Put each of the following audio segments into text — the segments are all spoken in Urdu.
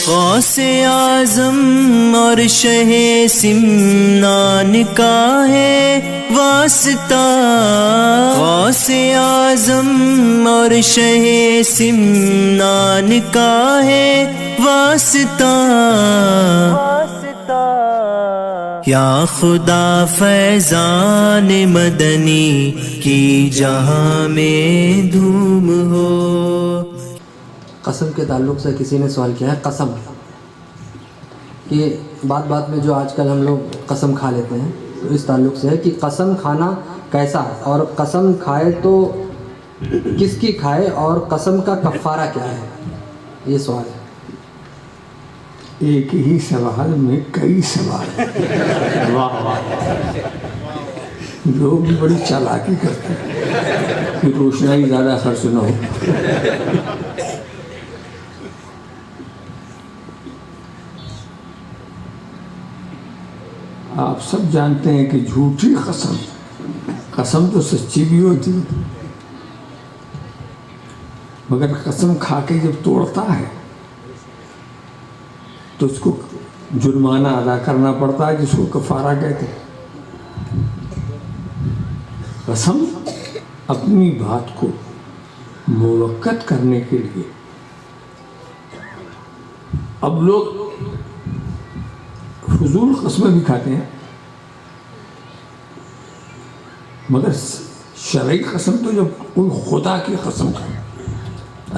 غوث اعظم اور شہ سمنان کا ہے واسطہ، غوث اعظم اور شہ سمنان کا ہے واسطہ، یا خدا فیضان مدنی کی جہاں میں دھوم ہو۔ قسم کے تعلق سے کسی نے سوال کیا ہے، قسم کہ بات بات میں جو آج کل ہم لوگ قسم کھا لیتے ہیں، تو اس تعلق سے ہے کہ قسم کھانا کیسا ہے، اور قسم کھائے تو کس کی کھائے، اور قسم کا کفارہ کیا ہے، یہ سوال ہے۔ ایک ہی سوال میں کئی سوال ہیں۔ واہ واہ، لوگ بھی بڑی چالاکی کرتے ہیں کہ روشنائی زیادہ خرچ نہ ہو۔ آپ سب جانتے ہیں کہ جھوٹی قسم تو سچی بھی ہوتی ہے، مگر قسم کھا کے جب توڑتا ہے تو اس کو جرمانہ ادا کرنا پڑتا ہے، جس کو کفارہ کہتے ہیں۔ قسم اپنی بات کو موقت کرنے کے لیے، اب لوگ فضول قسمیں بھی کھاتے ہیں، مگر شرعی قسم تو جب کوئی خدا کی قسم کھائے،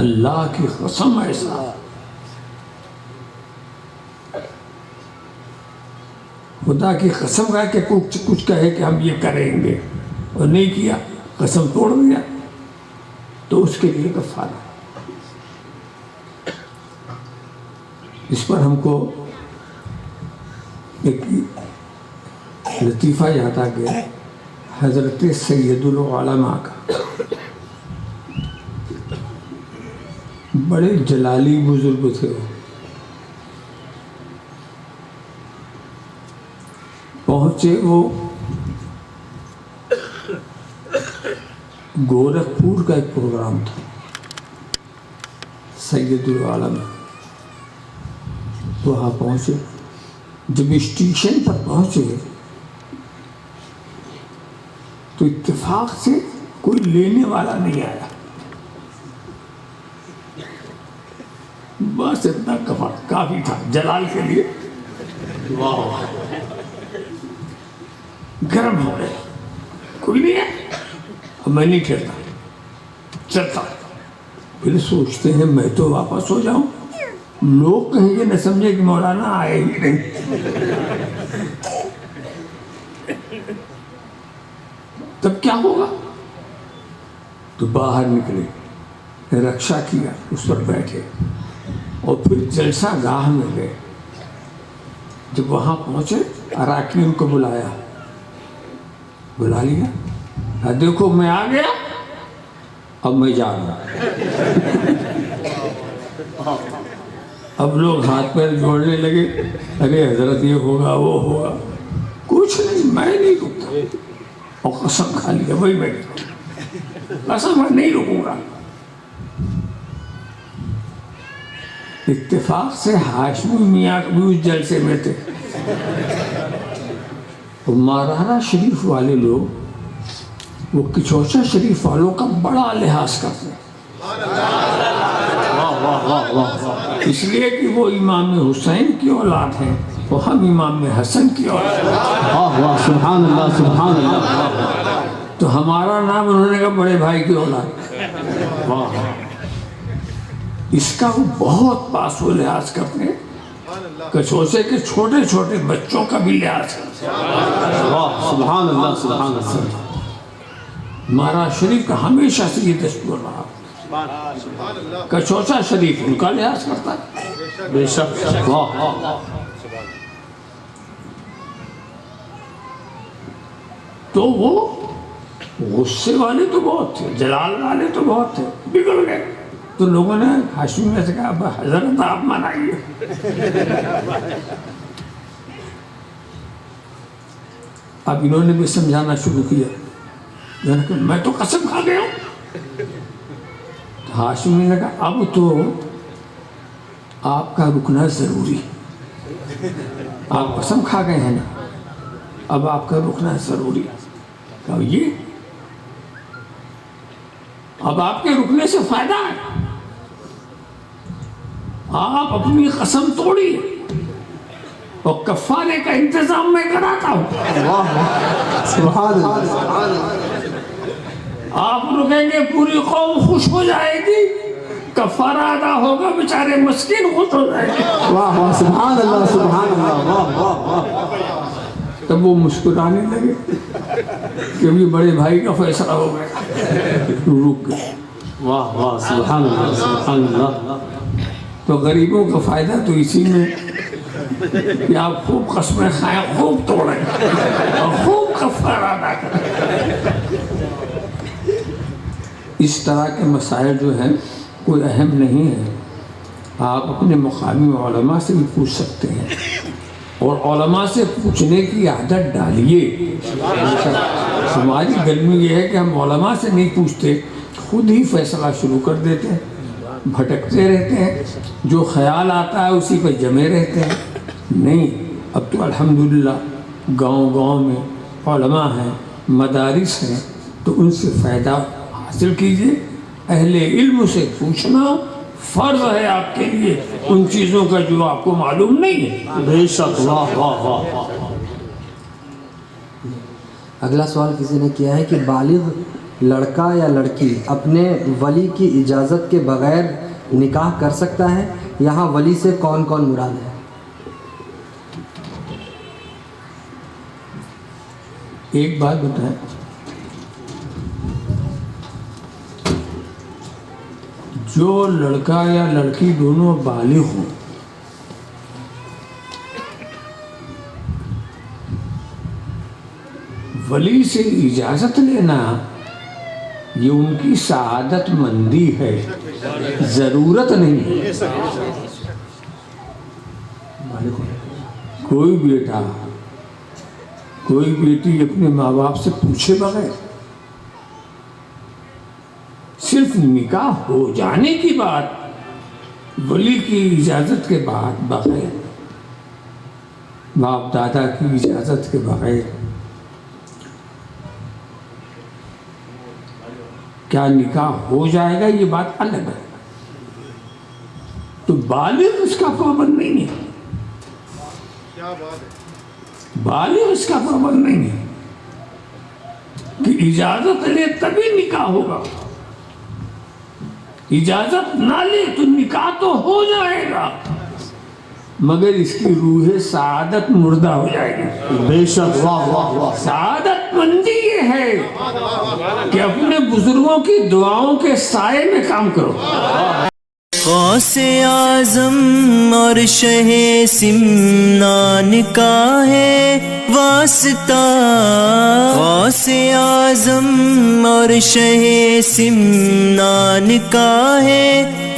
اللہ کی قسم ایسا، خدا کی قسم کھا کہ کچھ کہے کہ ہم یہ کریں گے اور نہیں کیا، قسم توڑ دیا، تو اس کے لیے کفارہ۔ اس پر ہم کو ایک لطیفہ یاد آ گیا حضرت سید العلماء کا، بڑے جلالی بزرگ تھے وہ، پہنچے وہ گورکھپور کا ایک پروگرام تھا، سید العالم، وہاں پہنچے، جب اسٹیشن پر پہنچے تو اتفاق سے کوئی لینے والا نہیں آیا، بس اتنا کافی تھا جلال کے لیے۔ واہ، گرم ہو گئے، کوئی نہیں ہے، اب میں نہیں کھیلتا، چلتا۔ پھر سوچتے ہیں میں تو واپس ہو جاؤں، لوگ کہیں یہ نہ سمجھے کہ مولانا آئے ہی نہیں۔ تب کیا ہوگا؟ تو باہر نکلے، رکشا کیا، اس پر بیٹھے اور پھر جلسہ گاہ میں گئے۔ جب وہاں پہنچے اراکین کو بلا لیا، دیکھو میں آ گیا، اب میں جا رہا۔ اب لوگ ہاتھ پیر جوڑنے لگے، ارے حضرت یہ ہوگا وہ ہوگا، کچھ نہیں، میں نہیں رکتا، اور قسم کھا لیا، وہی میں قسم میں نہیں رکوں گا۔ اتفاق سے ہاشمی میاں بھی اس جلسے میں تھے، مارانا شریف والے لوگ وہ کچوچا شریف والوں کا بڑا لحاظ کرتے ہیں، اس لیے کہ وہ امام حسین کی اولاد ہیں، وہ ہم امام حسن کی اولاد ہیں۔ سبحان اللہ سبحان اللہ۔ تو ہمارا نام انہوں نے کہا بڑے بھائی کی اولاد۔ اس کا وہ بہت پاس و لحاظ کرتے ہیں، کچوچے کے چھوٹے چھوٹے بچوں کا بھی لحاظ کرتے ہیں۔ سبحان اللہ سبحان اللہ۔ مہاراج شریف کا ہمیشہ سے یہ دستور رہا، کچوچا شریف ان کا لحاظ کرتا ہے، بے شک۔ تو وہ غصے والے تو بہت تھے، جلال والے تو بہت تھے، بگڑ گئے۔ تو لوگوں نے ہاشمی میں سے کہا اب حضرت آپ منائیے۔ اب انہوں نے بھی سمجھانا شروع کیا، میں تو قسم کھا گیا ہوں۔ ہاشمی نے کہا اب تو آپ کا رکنا ضروری ہے. آپ قسم کھا گئے ہیں نا, اب آپ کا رکنا ضروری ہے. کہ یہ اب آپ کے رکنے سے فائدہ ہے. آپ اپنی قسم توڑیے اور کفارے کا انتظام میں کراتا ہوں. سبحان اللہ. آپ رکیں گے پوری قوم خوش ہو جائے گی, کفارہ ادا ہوگا بیچارے مسکین خوش ہو جائے گے. واہ واہ سبحان اللہ سبحان اللہ. واہ واہ واہ. تب وہ مسکرانے لگے کیونکہ بڑے بھائی کا فیصلہ ہو گیا. رک گئے. واہ واہ سبحان اللہ سبحان اللہ. تو غریبوں کا فائدہ تو اسی میں کہ آپ خوب قسمیں کھائیں, خوب توڑیں اور خوب کفارہ ادا کریں. اس طرح کے مسائل جو ہیں کوئی اہم نہیں ہے. آپ اپنے مقامی علماء سے بھی پوچھ سکتے ہیں, اور علماء سے پوچھنے کی عادت ڈالیے. ہماری گرمی یہ ہے کہ ہم علماء سے نہیں پوچھتے, خود ہی فیصلہ شروع کر دیتے ہیں, بھٹکتے رہتے ہیں, جو خیال آتا ہے اسی پہ جمے رہتے ہیں. نہیں, اب تو الحمدللہ گاؤں گاؤں میں علماء ہیں, مدارس ہیں, تو ان سے فائدہ حاصل کیجیے. اہل علم سے پوچھنا فرض ہے آپ کے لیے ان چیزوں کا جو آپ کو معلوم نہیں ہے. بے شک. واہ واہ واہ. اگلا سوال کسی نے کیا ہے کہ بالغ لڑکا یا لڑکی اپنے ولی کی اجازت کے بغیر نکاح کر سکتا ہے؟ یہاں ولی سے کون کون مراد ہے؟ ایک بات بتائیں, جو لڑکا یا لڑکی دونوں بالغ ہوں, ولی سے اجازت لینا یہ ان کی سعادت مندی ہے, ضرورت نہیں ہے. کوئی بیٹا کوئی بیٹی اپنے ماں باپ سے پوچھے بغیر صرف نکاح ہو جانے کی بات ولی کی اجازت کے بعد بغیر, باپ دادا کی اجازت کے بغیر, کیا نکاح ہو جائے گا یہ بات الگ ہے. تو بالغ اس کا پابند نہیں ہے, بالغ اس کا پابند نہیں ہے کہ اجازت لے تبھی نکاح ہوگا. اجازت نہ لے تو نکاح تو ہو جائے گا مگر اس کی روح سعادت مردہ ہو جائے گی. بے شک. واہ واہ واہ. سعادت مندی یہ ہے کہ اپنے بزرگوں کی دعاؤں کے سائے میں کام کرو. غوث اعظم اور شہ سمنان کا ہے واسطہ, غوث اعظم اور شہ سمنان کا ہے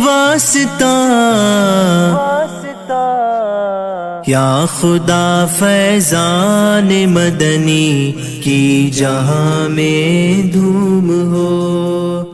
واسطہ. یا خدا فیضان مدنی کی جہاں میں دھوم ہو.